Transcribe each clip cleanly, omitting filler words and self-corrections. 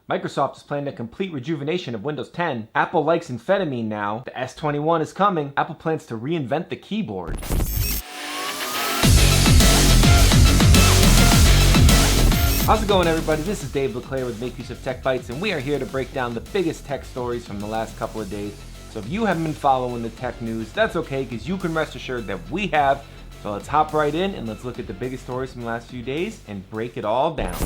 Microsoft is planning a complete rejuvenation of Windows 10. Apple likes Amphetamine now. The S21 is coming. Apple plans to reinvent the keyboard. How's it going, everybody? This is Dave LeClair with Make Use of Tech Bytes, and we are here to break down the biggest tech stories from the last couple of days. So if you haven't been following the tech news, that's okay, because you can rest assured that we have. So let's hop right in and let's look at the biggest stories from the last few days and break it all down.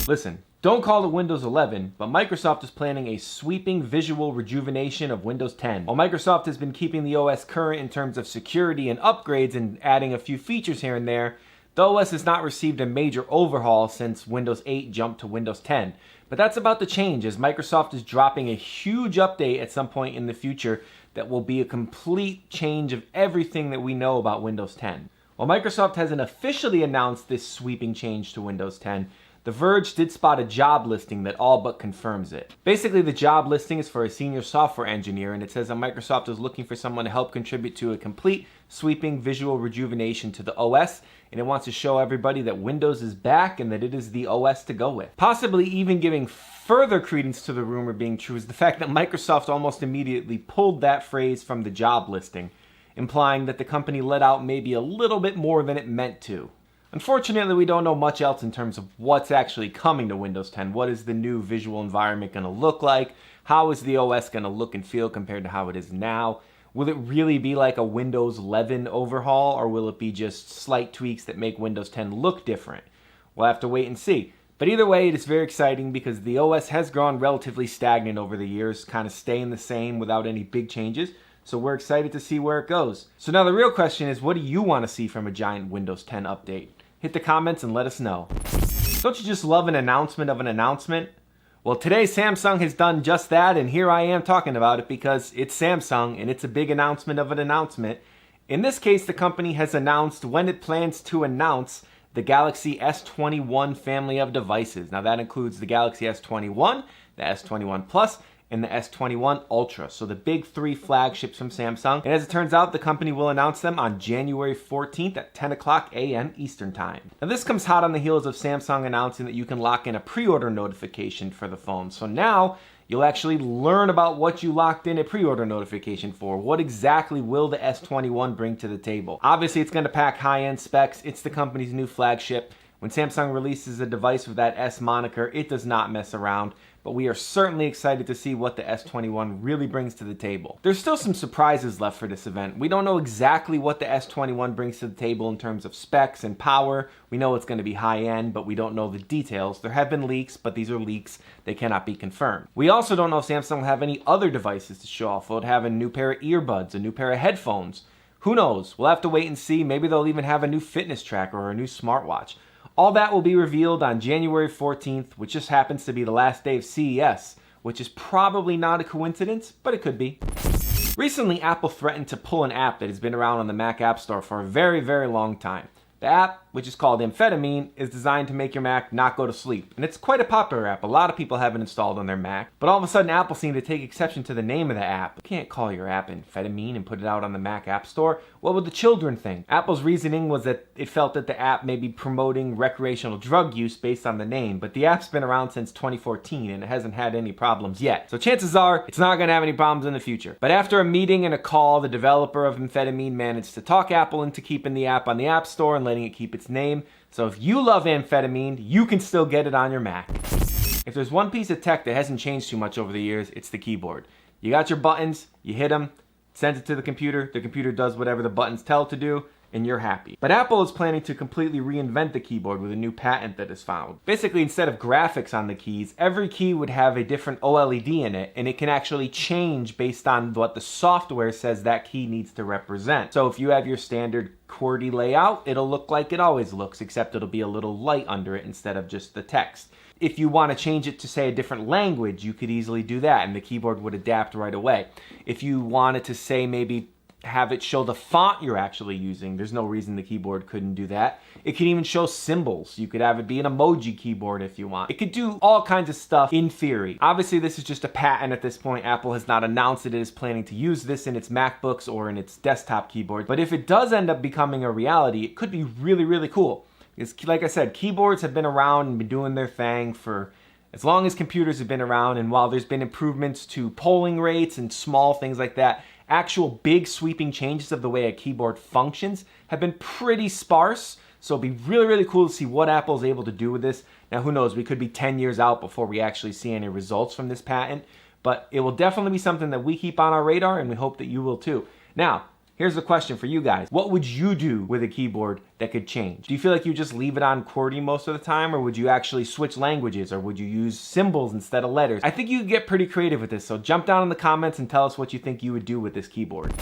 Listen, don't call it Windows 11, but Microsoft is planning a sweeping visual rejuvenation of Windows 10. While Microsoft has been keeping the OS current in terms of security and upgrades and adding a few features here and there, the OS has not received a major overhaul since Windows 8 jumped to Windows 10. But that's about to change as Microsoft is dropping a huge update at some point in the future that will be a complete change of everything that we know about Windows 10. While Microsoft hasn't officially announced this sweeping change to Windows 10, The Verge did spot a job listing that all but confirms it. Basically, the job listing is for a senior software engineer, and it says that Microsoft is looking for someone to help contribute to a complete, sweeping visual rejuvenation to the OS, and it wants to show everybody that Windows is back and that it is the OS to go with. Possibly even giving further credence to the rumor being true is the fact that Microsoft almost immediately pulled that phrase from the job listing, implying that the company let out maybe a little bit more than it meant to. Unfortunately, we don't know much else in terms of what's actually coming to Windows 10. What is the new visual environment going to look like? How is the OS going to look and feel compared to how it is now? Will it really be like a Windows 11 overhaul, or will it be just slight tweaks that make Windows 10 look different? We'll have to wait and see. But either way, it is very exciting because the OS has gone relatively stagnant over the years, kind of staying the same without any big changes. So we're excited to see where it goes. So now the real question is, what do you want to see from a giant Windows 10 update? Hit the comments and let us know. Don't you just love an announcement of an announcement? Well, today Samsung has done just that, and here I am talking about it because it's Samsung and it's a big announcement of an announcement. In this case, the company has announced when it plans to announce the Galaxy S21 family of devices. Now that includes the Galaxy S21, the S21 Plus, and the S21 Ultra. So the big three flagships from Samsung. And as it turns out, the company will announce them on January 14th at 10 o'clock a.m. Eastern Time. Now this comes hot on the heels of Samsung announcing that you can lock in a pre-order notification for the phone. So now you'll actually learn about what you locked in a pre-order notification for. What exactly will the S21 bring to the table? Obviously, it's going to pack high-end specs. It's the company's new flagship. When Samsung releases a device with that S moniker, it does not mess around. But we are certainly excited to see what the S21 really brings to the table. There's still some surprises left for this event. We don't know exactly what the S21 brings to the table in terms of specs and power. We know it's going to be high-end, but we don't know the details. There have been leaks, but these are leaks. They cannot be confirmed. We also don't know if Samsung will have any other devices to show off. Will it have a new pair of earbuds, a new pair of headphones? Who knows? We'll have to wait and see. Maybe they'll even have a new fitness tracker or a new smartwatch. All that will be revealed on January 14th, which just happens to be the last day of CES, which is probably not a coincidence, but it could be. Recently, Apple threatened to pull an app that has been around on the Mac App Store for a very, very long time. The app, which is called Amphetamine, is designed to make your Mac not go to sleep. And it's quite a popular app. A lot of people have it installed on their Mac. But all of a sudden, Apple seemed to take exception to the name of the app. You can't call your app Amphetamine and put it out on the Mac App Store. What would the children think? Apple's reasoning was that it felt that the app may be promoting recreational drug use based on the name. But the app's been around since 2014 and it hasn't had any problems yet. So chances are, it's not going to have any problems in the future. But after a meeting and a call, the developer of Amphetamine managed to talk Apple into keeping the app on the App Store and letting it keep its name. So if you love Amphetamine, you can still get it on your Mac. If there's one piece of tech that hasn't changed too much over the years, it's the keyboard. You got your buttons, you hit them, sends it to the computer does whatever the buttons tell it to do, and you're happy. But Apple is planning to completely reinvent the keyboard with a new patent that is found. Basically, instead of graphics on the keys, every key would have a different OLED in it, and it can actually change based on what the software says that key needs to represent. So if you have your standard QWERTY layout, it'll look like it always looks, except it'll be a little light under it instead of just the text. If you want to change it to, say, a different language, you could easily do that, and the keyboard would adapt right away. If you wanted to, say, maybe have it show the font you're actually using, there's no reason the keyboard couldn't do that. It can even show symbols. You could have it be an emoji keyboard if you want. It could do all kinds of stuff in theory. Obviously, this is just a patent at this point. Apple has not announced that it is planning to use this in its MacBooks or in its desktop keyboard. But if it does end up becoming a reality, it could be really, really cool. Because, like I said, keyboards have been around and been doing their thing for As long as computers have been around, and while there's been improvements to polling rates and small things like that, actual big sweeping changes of the way a keyboard functions have been pretty sparse. So it'll be really, really cool to see what Apple's able to do with this. Now, who knows, we could be 10 years out before we actually see any results from this patent, but it will definitely be something that we keep on our radar, and we hope that you will too. Now, here's the question for you guys. What would you do with a keyboard that could change? Do you feel like you just leave it on QWERTY most of the time, or would you actually switch languages, or would you use symbols instead of letters? I think you could get pretty creative with this, so jump down in the comments and tell us what you think you would do with this keyboard.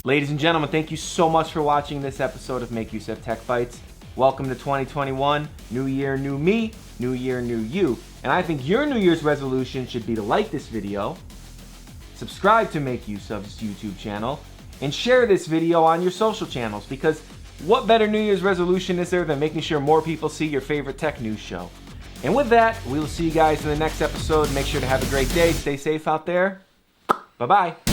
Ladies and gentlemen, thank you so much for watching this episode of Make Use of Tech Bytes. Welcome to 2021, new year, new me, new year, new you. And I think your New Year's resolution should be to like this video, subscribe to Make Use of's YouTube channel, and share this video on your social channels, because what better New Year's resolution is there than making sure more people see your favorite tech news show? And with that, we will see you guys in the next episode. Make sure to have a great day. Stay safe out there. Bye-bye.